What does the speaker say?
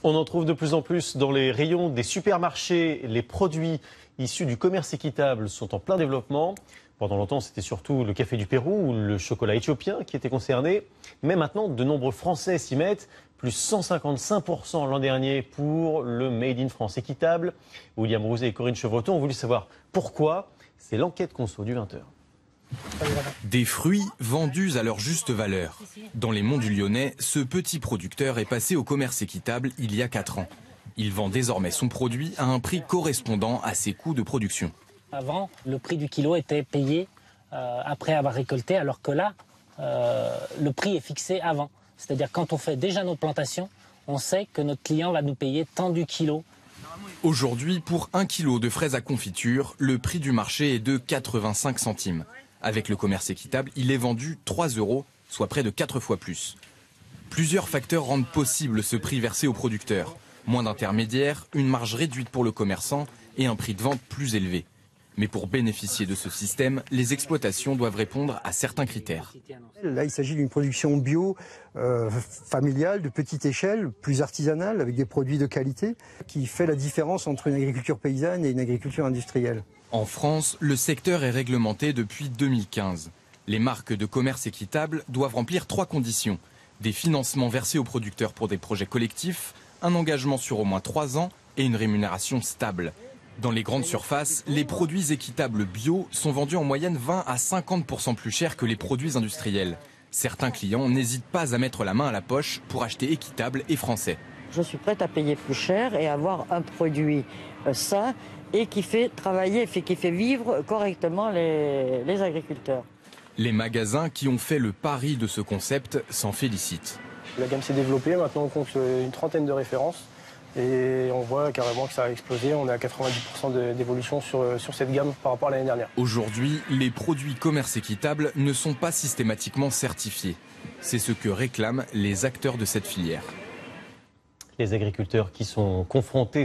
On en trouve de plus en plus dans les rayons des supermarchés. Les produits issus du commerce équitable sont en plein développement. Pendant longtemps, c'était surtout le café du Pérou ou le chocolat éthiopien qui étaient concernés. Mais maintenant, de nombreux Français s'y mettent. Plus 155% l'an dernier pour le Made in France équitable. William Rouzet et Corinne Chevreton ont voulu savoir pourquoi. C'est l'enquête conso du 20h. Des fruits vendus à leur juste valeur. Dans les monts du Lyonnais, ce petit producteur est passé au commerce équitable il y a 4 ans. Il vend désormais son produit à un prix correspondant à ses coûts de production. Avant, le prix du kilo était payé après avoir récolté, alors que là, le prix est fixé avant. C'est-à-dire quand on fait déjà notre plantation, on sait que notre client va nous payer tant du kilo. Aujourd'hui, pour 1 kilo de fraises à confiture, le prix du marché est de 85 centimes. Avec le commerce équitable, il est vendu 3 €, soit près de 4 fois plus. Plusieurs facteurs rendent possible ce prix versé aux producteurs. Moins d'intermédiaires, une marge réduite pour le commerçant et un prix de vente plus élevé. Mais pour bénéficier de ce système, les exploitations doivent répondre à certains critères. Là, il s'agit d'une production bio, familiale, de petite échelle, plus artisanale, avec des produits de qualité, qui fait la différence entre une agriculture paysanne et une agriculture industrielle. En France, le secteur est réglementé depuis 2015. Les marques de commerce équitable doivent remplir 3 conditions. Des financements versés aux producteurs pour des projets collectifs, un engagement sur au moins 3 ans et une rémunération stable. Dans les grandes surfaces, les produits équitables bio sont vendus en moyenne 20 à 50% plus cher que les produits industriels. Certains clients n'hésitent pas à mettre la main à la poche pour acheter équitable et français. Je suis prête à payer plus cher et avoir un produit sain et qui fait travailler, qui fait vivre correctement les agriculteurs. Les magasins qui ont fait le pari de ce concept s'en félicitent. La gamme s'est développée, maintenant on compte une trentaine de références et on voit carrément que ça a explosé. On est à 90% d'évolution sur cette gamme par rapport à l'année dernière. Aujourd'hui, les produits commerce équitable ne sont pas systématiquement certifiés. C'est ce que réclament les acteurs de cette filière. Les agriculteurs qui sont confrontés